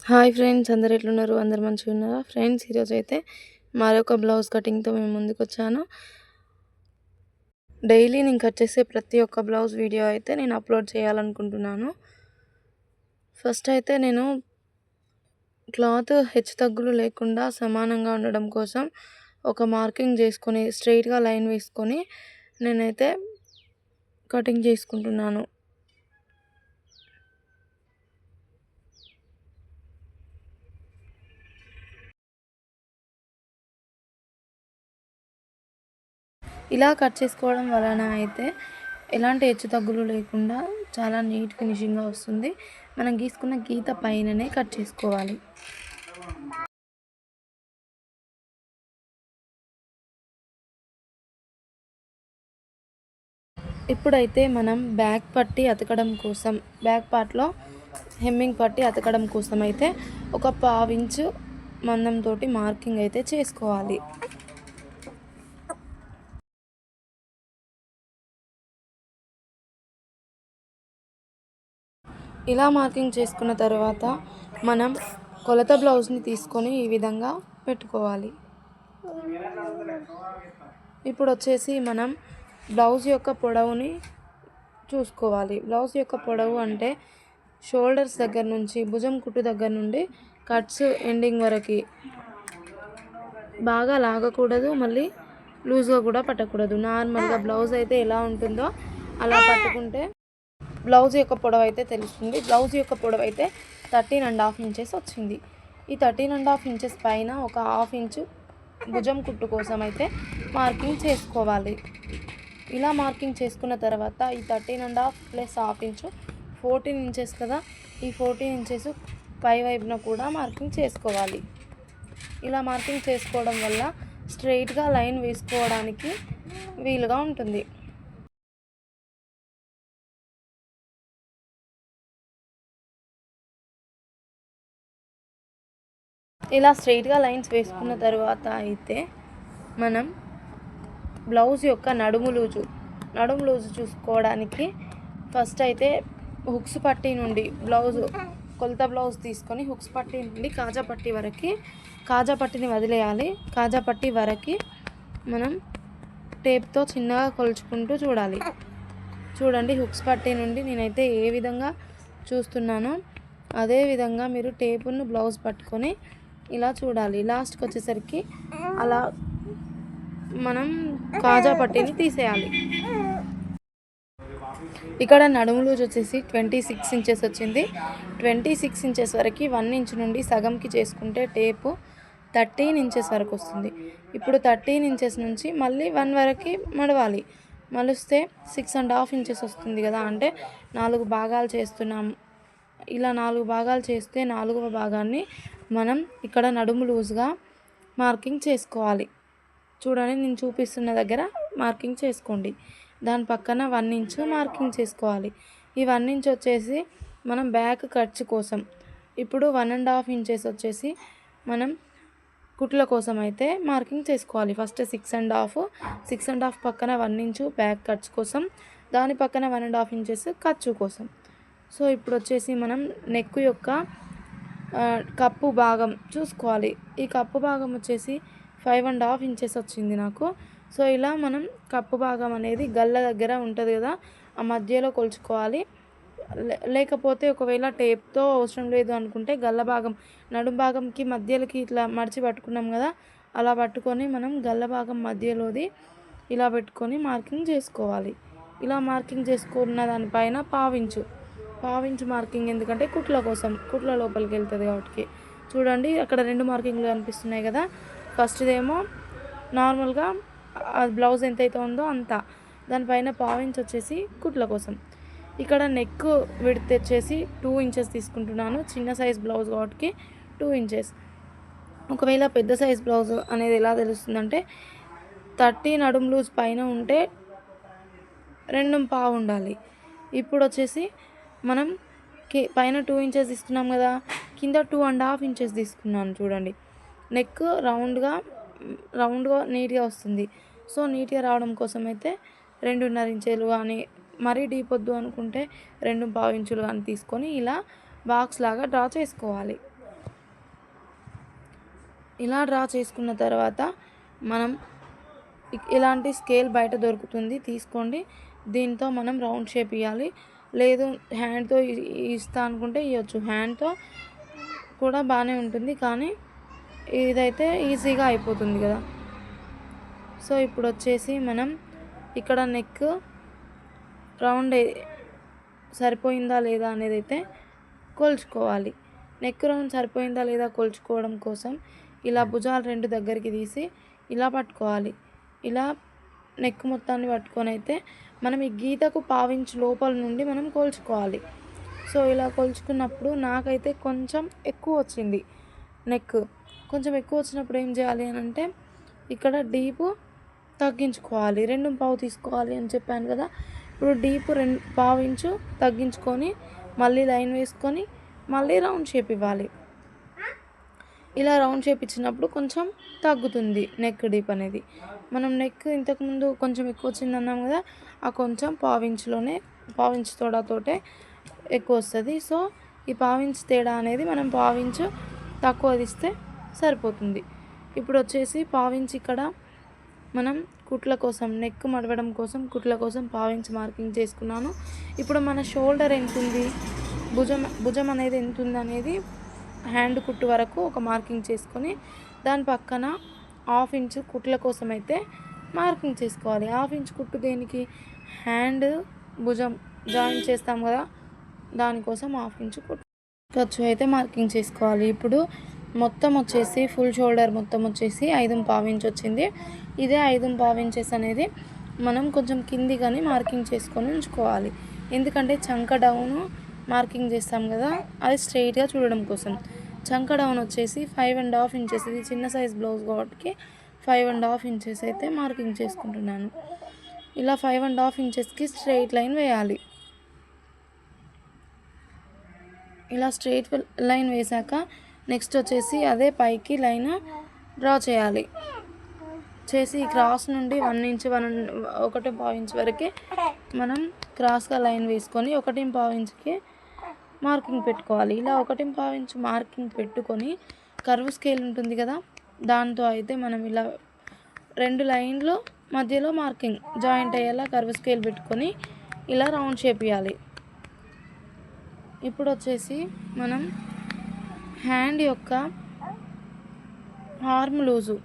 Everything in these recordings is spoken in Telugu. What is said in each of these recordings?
హాయ్ ఫ్రెండ్స్, అందరు ఎట్లున్నారు? అందరు మంచిగా ఉన్నారా ఫ్రెండ్స్? ఈరోజు అయితే మరొక బ్లౌజ్ కటింగ్తో మేము ముందుకు వచ్చాను. డైలీ నేను కట్ చేసే ప్రతి ఒక్క బ్లౌజ్ వీడియో అయితే నేను అప్లోడ్ చేయాలనుకుంటున్నాను. ఫస్ట్ అయితే నేను క్లాత్ హెచ్చు తగ్గులు లేకుండా సమానంగా ఉండడం కోసం ఒక మార్కింగ్ చేసుకొని స్ట్రైట్గా లైన్ వేసుకొని నేనైతే కటింగ్ చేసుకుంటున్నాను. ఇలా కట్ చేసుకోవడం వలన అయితే ఎలాంటి హెచ్చు తగ్గులు లేకుండా చాలా నీట్ ఫినిషింగ్గా వస్తుంది. మనం గీసుకున్న గీత పైననే కట్ చేసుకోవాలి. ఇప్పుడైతే మనం బ్యాక్ పట్టి అతకడం కోసం, బ్యాక్ పార్ట్లో హెమ్మింగ్ పట్టి అతకడం కోసం అయితే ఒక 1/2 ఇంచు మందంతో మార్కింగ్ అయితే చేసుకోవాలి. ఇలా మార్కింగ్ చేసుకున్న తర్వాత మనం కొలత బ్లౌజ్ని తీసుకొని ఈ విధంగా పెట్టుకోవాలి. ఇప్పుడు వచ్చేసి మనం బ్లౌజ్ యొక్క పొడవుని చూసుకోవాలి. బ్లౌజ్ యొక్క పొడవు అంటే షోల్డర్స్ దగ్గర నుంచి భుజం కుట్టు దగ్గర నుండి కట్స్ ఎండింగ్ వరకు బాగా లాగకూడదు, మళ్ళీ లూజ్గా కూడా పట్టకూడదు. నార్మల్గా బ్లౌజ్ అయితే ఎలా ఉంటుందో అలా పట్టుకుంటే బ్లౌజ్ యొక్క పొడవు అయితే తెలుస్తుంది. బ్లౌజ్ యొక్క పొడవు అయితే 13.5 ఇంచెస్ వచ్చింది. ఈ 13.5 ఇంచెస్ పైన ఒక 1/2 ఇంచు భుజం కుట్టు కోసం అయితే మార్కింగ్ చేసుకోవాలి. ఇలా మార్కింగ్ చేసుకున్న తర్వాత ఈ 13.5 ప్లస్ 1/2 ఇంచు 14 ఇంచెస్ కదా, ఈ 14 ఇంచెస్ పై వైపున కూడా మార్కింగ్ చేసుకోవాలి. ఇలా మార్కింగ్ చేసుకోవడం వల్ల స్ట్రైట్గా లైన్ వేసుకోవడానికి వీలుగా ఉంటుంది. ఇలా స్ట్రైట్గా లైన్స్ వేసుకున్న తర్వాత అయితే మనం బ్లౌజ్ యొక్క నడుము లూజు చూసుకోవడానికి ఫస్ట్ అయితే హుక్స్ పట్టీ నుండి కొలత బ్లౌజ్ తీసుకొని హుక్స్ పట్టీ నుండి కాజా పట్టీని వదిలేయాలి. కాజా పట్టీ వరకు మనం టేప్తో చిన్నగా కొలుచుకుంటూ చూడండి. హుక్స్ పట్టీ నుండి నేనైతే ఏ విధంగా చూస్తున్నానో అదే విధంగా మీరు టేపును బ్లౌజ్ పట్టుకొని ఇలా చూడాలి. లాస్ట్కి వచ్చేసరికి అలా మనం కాజా పట్టీని తీసేయాలి. ఇక్కడ నడుము లూజ్ వచ్చేసి 26 ఇంచెస్ వచ్చింది. 26 ఇంచెస్ వరకు 1 ఇంచ్ నుండి సగంకి చేసుకుంటే టేపు 13 ఇంచెస్ వరకు వస్తుంది. ఇప్పుడు 13 ఇంచెస్ నుంచి మళ్ళీ 1 వరకు మలిస్తే 6.5 ఇంచెస్ వస్తుంది కదా. అంటే 4 భాగాలు చేస్తున్నాం. ఇలా 4 భాగాలు చేస్తే 4వ భాగాన్ని మనం ఇక్కడ నడుము లూజ్గా మార్కింగ్ చేసుకోవాలి. చూడండి, నేను చూపిస్తున్న దగ్గర మార్కింగ్ చేసుకోండి. దాని పక్కన 1 ఇంచు మార్కింగ్ చేసుకోవాలి. ఈ 1 ఇంచ్ వచ్చేసి మనం బ్యాక్ ఖర్చు కోసం. ఇప్పుడు 1.5 ఇంచెస్ వచ్చేసి మనం కుట్ల కోసం అయితే మార్కింగ్ చేసుకోవాలి. ఫస్ట్ 6.5 పక్కన 1 ఇంచు బ్యాక్ ఖర్చు కోసం, దాని పక్కన 1.5 ఇంచెస్ ఖర్చు కోసం. సో ఇప్పుడు వచ్చేసి మనం నెక్ యొక్క కప్పు భాగం చూసుకోవాలి. ఈ కప్పు భాగం వచ్చేసి 5.5 ఇంచెస్ వచ్చింది నాకు. సో ఇలా మనం కప్పు భాగం అనేది గల్ల దగ్గర ఉంటుంది కదా, ఆ మధ్యలో కొలుచుకోవాలి. లేకపోతే ఒకవేళ టేప్తో అవసరం లేదు అనుకుంటే గల్ల భాగం నడుం భాగంకి మధ్యలోకి ఇట్లా మడిచి పట్టుకున్నాం కదా, అలా పట్టుకొని మనం గల్ల భాగం మధ్యలోది ఇలా పెట్టుకొని మార్కింగ్ చేసుకోవాలి. ఇలా మార్కింగ్ చేసుకున్న దానిపైన పావించు మార్కింగ్, ఎందుకంటే కుట్ల లోపలికి వెళ్తుంది కాబట్టి. చూడండి, అక్కడ 2 మార్కింగ్లు కనిపిస్తున్నాయి కదా. ఫస్ట్దేమో నార్మల్గా బ్లౌజ్ ఎంతైతే ఉందో అంత, దానిపైన పావించ్ వచ్చేసి కుట్ల కోసం. ఇక్కడ నెక్ విడ్త్ వచ్చేసి 2 ఇంచెస్ తీసుకుంటున్నాను. చిన్న సైజ్ బ్లౌజ్ కాబట్టి 2 ఇంచెస్. ఒకవేళ పెద్ద సైజ్ బ్లౌజ్ అనేది ఎలా తెలుస్తుందంటే 30 నడుము లూజ్ పైన ఉంటే 2.5 ఉండాలి. ఇప్పుడు వచ్చేసి మనం పైన 2 ఇంచెస్ తీసుకున్నాం కదా, కింద 2.5 ఇంచెస్ తీసుకున్నాను. చూడండి, నెక్ రౌండ్గా నీట్గా వస్తుంది. సో నీట్గా రావడం కోసం అయితే 2.5 ఇంచులు కానీ, మరీ డీప్ వద్దు అనుకుంటే 2.5 ఇంచులు కానీ తీసుకొని ఇలా బాక్స్ లాగా డ్రా చేసుకోవాలి. ఇలా డ్రా చేసుకున్న తర్వాత మనం ఇలాంటి స్కేల్ బయట దొరుకుతుంది, తీసుకోండి. దీంతో మనం రౌండ్ షేప్ ఇవ్వాలి. లేదు హ్యాండ్తో ఇస్తా అనుకుంటే ఇవ్వచ్చు. హ్యాండ్తో కూడా బాగానే ఉంటుంది, కానీ ఇదైతే ఈజీగా అయిపోతుంది కదా. సో ఇప్పుడు వచ్చేసి మనం ఇక్కడ నెక్ రౌండ్ సరిపోయిందా లేదా అనేది అయితే కొలుచుకోవాలి. నెక్ రౌండ్ సరిపోయిందా లేదా కొలుచుకోవడం కోసం ఇలా భుజాలు రెండు దగ్గరికి తీసి ఇలా పట్టుకోవాలి. ఇలా నెక్ మొత్తాన్ని పట్టుకొని అయితే మనం ఈ గీతకు పావించి లోపల నుండి మనం కొలుచుకోవాలి. సో ఇలా కొలుచుకున్నప్పుడు నాకైతే కొంచెం ఎక్కువ వచ్చింది. నెక్ కొంచెం ఎక్కువ వచ్చినప్పుడు ఏం చేయాలి అని అంటే ఇక్కడ డీపు తగ్గించుకోవాలి. 2.5 తీసుకోవాలి అని చెప్పాను కదా. ఇప్పుడు డీప్ 2.5 ఇంచు తగ్గించుకొని మళ్ళీ లైన్ వేసుకొని మళ్ళీ రౌండ్ షేప్ ఇవ్వాలి. ఇలా రౌండ్ షేప్ ఇచ్చినప్పుడు కొంచెం తగ్గుతుంది నెక్ డీప్ అనేది. మనం నెక్ ఇంతకుముందు కొంచెం ఎక్కువ వచ్చింది అన్నాం కదా, ఆ కొంచెం 1.5 ఇంచు తోడాతోటే ఎక్కువ వస్తుంది. సో ఈ 1.5 ఇంచు తేడా అనేది మనం 1.5 ఇంచు తక్కువ తీస్తే సరిపోతుంది. ఇప్పుడు వచ్చేసి 1.5 ఇంచు ఇక్కడ మనం కుట్ల కోసం, నెక్ మడవడం కోసం కుట్ల కోసం 1.5 ఇంచు మార్కింగ్ చేసుకున్నాను. ఇప్పుడు మన షోల్డర్ ఎంత ఉంది, భుజం అనేది ఎంత ఉంది అనేది హ్యాండ్ కుట్టు వరకు ఒక మార్కింగ్ చేసుకొని దాని పక్కన 1/2 ఇంచు కుట్ల కోసం అయితే మార్కింగ్ చేసుకోవాలి. 1/2 ఇంచు కుట్టు దేనికి, హ్యాండ్ భుజం జాయిన్ చేస్తాం కదా, దానికోసం 1/2 ఇంచు కుట్టు ఖర్చు అయితే మార్కింగ్ చేసుకోవాలి. ఇప్పుడు మొత్తం వచ్చేసి ఫుల్ షోల్డర్ మొత్తం వచ్చేసి 5.5 ఇంచు వచ్చింది. ఇదే 5.5 ఇంచెస్ అనేది మనం కొంచెం కింది కానీ మార్కింగ్ చేసుకొని ఉంచుకోవాలి. ఎందుకంటే చంక డౌన్ మార్కింగ్ చేస్తాం కదా, అది స్ట్రైట్గా చూడడం కోసం. చంక డౌన్ వచ్చేసి 5.5 ఇంచెస్, ఇది చిన్న సైజ్ బ్లౌజ్ కాబట్టి 5.5 ఇంచెస్ అయితే మార్కింగ్ చేసుకుంటున్నాను. ఇలా 5.5 ఇంచెస్కి స్ట్రైట్ లైన్ వేయాలి. ఇలా స్ట్రైట్ లైన్ వేసాక నెక్స్ట్ వచ్చేసి అదే పైకి లైన్ డ్రా చేయాలి. చేసి ఈ క్రాస్ నుండి 1 ఇంచు 1.5 ఇంచు వరకు మనం క్రాస్గా లైన్ వేసుకొని 1.5 ఇంచుకి మార్కింగ్ పెట్టుకోవాలి. ఇలా 1.5 ఇంచు మార్కింగ్ పెట్టుకొని కర్వ్ స్కేల్ ఉంటుంది కదా, దాంతో అయితే మనం ఇలా 2 లైన్లు మధ్యలో మార్కింగ్ జాయింట్ అయ్యేలా కర్వ్ స్కేల్ పెట్టుకొని ఇలా రౌండ్ షేప్ ఇవ్వాలి. ఇప్పుడు వచ్చేసి మనం హ్యాండ్ యొక్క ఆర్మ్ లూజు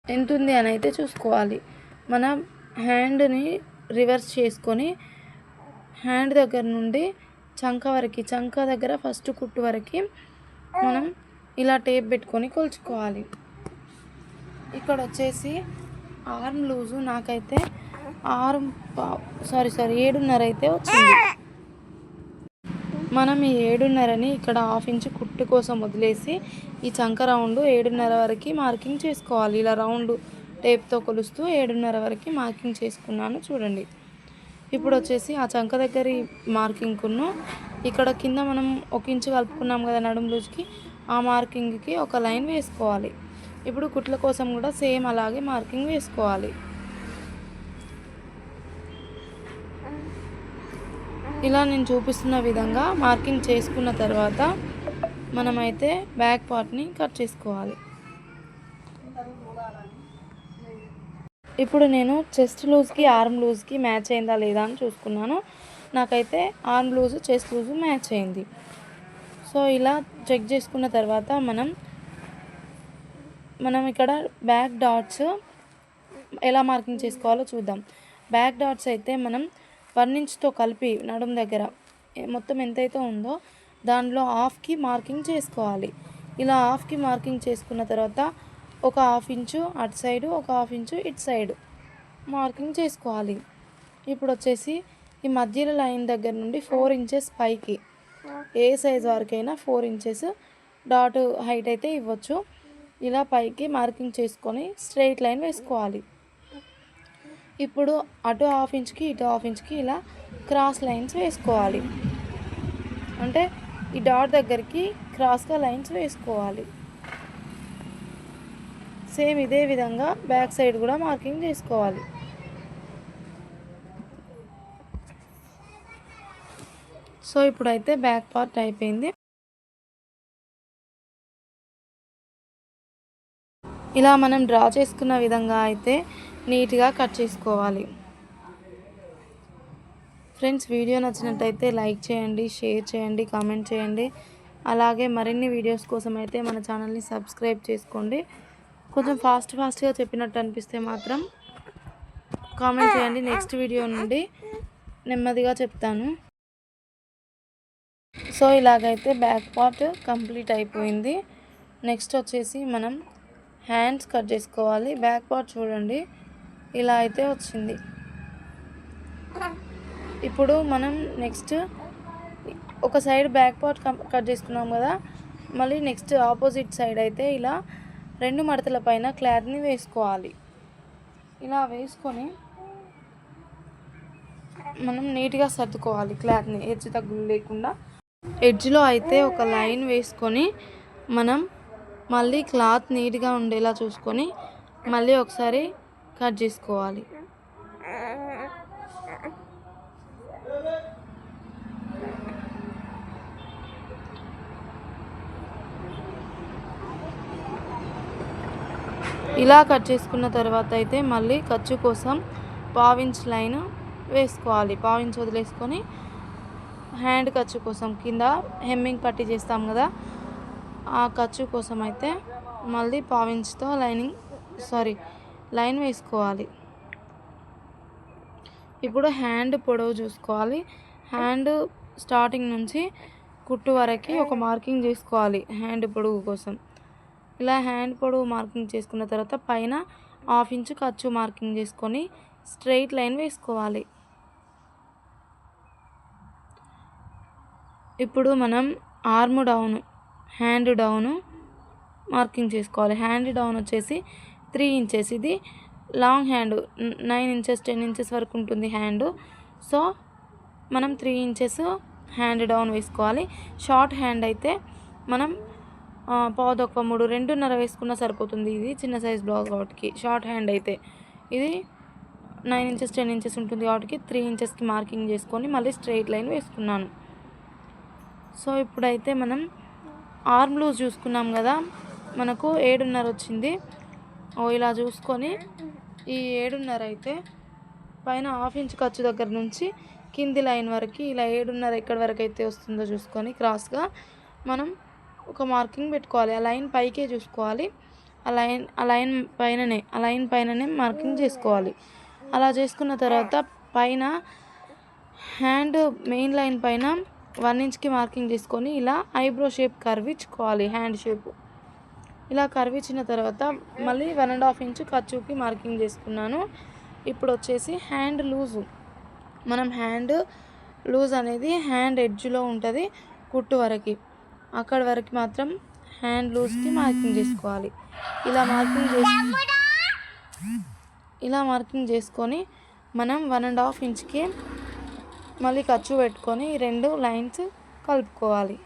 ఎంత ఉంది అని అయితే చూసుకోవాలి. మన హ్యాండ్ని రివర్స్ చేసుకొని హ్యాండ్ దగ్గర నుండి చంక వరకు, చంక దగ్గర ఫస్ట్ కుట్టు వరకు మనం ఇలా టేప్ పెట్టుకొని కొలుచుకోవాలి. ఇక్కడ వచ్చేసి ఆర్మ్ లూజు నాకైతే 7.5 అయితే వచ్చింది. మనం ఈ 7.5ని ఇక్కడ 1/2 ఇంచు కుట్టు కోసం వదిలేసి ఈ చంక రౌండ్ 7.5 వరకు మార్కింగ్ చేసుకోవాలి. ఇలా రౌండ్ టేప్తో కొలుస్తూ 7.5 వరకు మార్కింగ్ చేసుకున్నాను చూడండి. ఇప్పుడు వచ్చేసి ఆ చంక దగ్గర మార్కింగ్కును ఇక్కడ కింద మనం 1 ఇంచు కలుపుకున్నాం కదా నడుము లూజ్కి, ఆ మార్కింగ్కి ఒక లైన్ వేసుకోవాలి. ఇప్పుడు కుట్ల కోసం కూడా సేమ్ అలాగే మార్కింగ్ వేసుకోవాలి. ఇలా నేను చూపిస్తున్న విధంగా మార్కింగ్ చేసుకున్న తర్వాత మనమైతే బ్యాక్ పార్ట్ని కట్ చేసుకోవాలి. ఇప్పుడు నేను చెస్ట్ లూజ్కి ఆర్మ్ లూజ్కి మ్యాచ్ అయిందా లేదా అని చూసుకున్నాను. నాకైతే arm loose chest loose match అయింది. సో ఇలా చెక్ చేసుకున్న తర్వాత మనం ఇక్కడ బ్యాక్ డాట్స్ ఎలా మార్కింగ్ చేసుకోవాలో చూద్దాం. బ్యాక్ డాట్స్ అయితే మనం 1 ఇంచుతో కలిపి నడుము దగ్గర మొత్తం ఎంతైతే ఉందో దానిలో 1/2కి మార్కింగ్ చేసుకోవాలి. ఇలా 1/2కి మార్కింగ్ చేసుకున్న తర్వాత ఒక 1/2 ఇంచు అటు సైడు, ఒక 1/2 ఇంచు ఇటు సైడు మార్కింగ్ చేసుకోవాలి. ఇప్పుడు వచ్చేసి ఈ మధ్యలో లైన్ దగ్గర నుండి 4 ఇంచెస్ పైకి, ఏ సైజ్ వరకైనా 4 ఇంచెస్ డాట్ హైట్ అయితే ఇవ్వచ్చు. ఇలా పైకి మార్కింగ్ చేసుకొని స్ట్రైట్ లైన్ వేసుకోవాలి. ఇప్పుడు అటు 1/2 ఇంచుకి ఇటు 1/2 ఇంచుకి ఇలా క్రాస్ లైన్స్ వేసుకోవాలి. అంటే ఈ డాట్ దగ్గరికి క్రాస్గా లైన్స్ వేసుకోవాలి. సేమ్ ఇదే విధంగా బ్యాక్ సైడ్ కూడా మార్కింగ్ చేసుకోవాలి. సో ఇప్పుడైతే బ్యాక్ పార్ట్ అయిపోయింది. ఇలా మనం డ్రా చేసుకున్న విధంగా అయితే నీట్గా కట్ చేసుకోవాలి. ఫ్రెండ్స్, వీడియో నచ్చినట్టయితే లైక్ చేయండి, షేర్ చేయండి, కామెంట్ చేయండి. అలాగే మరిన్ని వీడియోస్ కోసం అయితే మన ఛానల్ని సబ్స్క్రైబ్ చేసుకోండి. కొంచెం ఫాస్ట్గా చెప్పినట్టు అనిపిస్తే మాత్రం కామెంట్ చేయండి. నెక్స్ట్ వీడియో నుండి నెమ్మదిగా చెప్తాను. సో ఇలాగైతే బ్యాక్ పార్ట్ కంప్లీట్ అయిపోయింది. నెక్స్ట్ వచ్చేసి మనం హ్యాండ్స్ కట్ చేసుకోవాలి. బ్యాక్ పార్ట్ చూడండి ఇలా అయితే వచ్చింది. ఇప్పుడు మనం నెక్స్ట్ ఒక సైడ్ బ్యాక్ పార్ట్ కట్ చేసుకున్నాం కదా, మళ్ళీ నెక్స్ట్ ఆపోజిట్ సైడ్ అయితే ఇలా 2 మడతల పైన క్లాత్ని వేసుకోవాలి. ఇలా వేసుకొని మనం నీట్గా సర్దుకోవాలి క్లాత్ని, హెచ్చు తగ్గులు లేకుండా. ఎడ్జ్లో అయితే ఒక లైన్ వేసుకొని మనం మళ్ళీ క్లాత్ నీట్గా ఉండేలా చూసుకొని మళ్ళీ ఒకసారి కట్ చేసుకోవాలి. ఇలా కట్ చేసుకున్న తర్వాత అయితే మళ్ళీ ఖర్చు కోసం 1/2 ఇంచ్ లైన్ వేసుకోవాలి. 1/2 ఇంచ్ వదిలేసుకొని హ్యాండ్ ఖర్చు కోసం కింద హెమ్మింగ్ పట్టీ చేస్తాం కదా, ఆ ఖర్చు కోసం అయితే మళ్ళీ 1/2 ఇంచ్తో లైన్ వేసుకోవాలి. ఇప్పుడు హ్యాండ్ పొడవు చూసుకోవాలి. హ్యాండ్ స్టార్టింగ్ నుంచి కుట్టు వరకు ఒక మార్కింగ్ చేసుకోవాలి హ్యాండ్ పొడవు కోసం. ఇలా హ్యాండ్ పొడవు మార్కింగ్ చేసుకున్న తర్వాత పైన 1/2 ఇంచ్ ఖర్చు మార్కింగ్ చేసుకొని స్ట్రెయిట్ లైన్ వేసుకోవాలి. ఇప్పుడు మనం arm down, hand down marking చేసుకోవాలి. హ్యాండ్ డౌన్ వచ్చేసి 3 ఇంచెస్. ఇది లాంగ్ హ్యాండ్ 9 ఇంచెస్ 10 ఇంచెస్ వరకు ఉంటుంది హ్యాండ్. సో మనం 3 ఇంచెస్ హ్యాండ్ డౌన్ వేసుకోవాలి. షార్ట్ హ్యాండ్ అయితే మనం 1/4 2.5 వేసుకున్నా సరిపోతుంది. ఇది చిన్న సైజ్ బ్లౌజ్ కాబట్టి. షార్ట్ హ్యాండ్ అయితే ఇది 9 ఇంచెస్ 10 ఇంచెస్ ఉంటుంది కాబట్టి 3 ఇంచెస్కి మార్కింగ్ చేసుకొని మళ్ళీ స్ట్రెయిట్ లైన్ వేసుకున్నాను. సో ఇప్పుడైతే మనం ఆర్మ్ లూజ్ చూసుకున్నాం కదా, మనకు 7.5 వచ్చింది. ఇలా చూసుకొని ఈ 7.5 అయితే పైన 1/2 ఇంచ్ ఖర్చు దగ్గర నుంచి కింది లైన్ వరకు ఇలా 7.5 ఎక్కడి వరకు అయితే వస్తుందో చూసుకొని క్రాస్గా మనం ఒక మార్కింగ్ పెట్టుకోవాలి. ఆ లైన్ పైకే చూసుకోవాలి. ఆ లైన్ పైననే మార్కింగ్ చేసుకోవాలి. అలా చేసుకున్న తర్వాత పైన హ్యాండ్ మెయిన్ లైన్ పైన 1 ఇంచ్కి మార్కింగ్ చేసుకొని ఇలా ఐబ్రో షేప్ కర్వ్ ఇచ్చుకోవాలి. హ్యాండ్ షేప్ ఇలా కర్వ్ ఇచ్చిన తర్వాత మళ్ళీ 1.5 ఇంచ్ ఖర్చుకి మార్కింగ్ చేసుకున్నాను. ఇప్పుడు వచ్చేసి హ్యాండ్ లూజు. మనం హ్యాండ్ లూజ్ అనేది హ్యాండ్ ఎడ్జ్లో ఉంటుంది కుట్టు వరకు, అక్కడ వరకు మాత్రం హ్యాండ్ లూజ్కి మార్కింగ్ చేసుకోవాలి. ఇలా మార్కింగ్ చేసుకొని మనం 1.5 ఇంచ్కి మళ్ళీ ఖర్చు పెట్టుకొని 2 లైన్స్ కలుపుకోవాలి.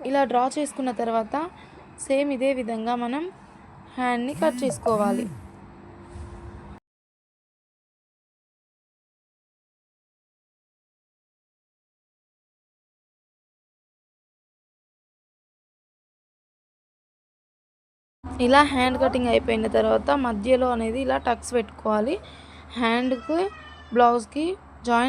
ఇలా డ్రా చేసుకున్న తర్వాత సేమ్ ఇదే విధంగా మనం హ్యాండ్ని కట్ చేసుకోవాలి. ఇలా హ్యాండ్ కటింగ్ అయిపోయిన తర్వాత మధ్యలో అనేది ఇలా టక్స్ పెట్టుకోవాలి. హ్యాండ్కి బ్లౌజ్కి జాయింట్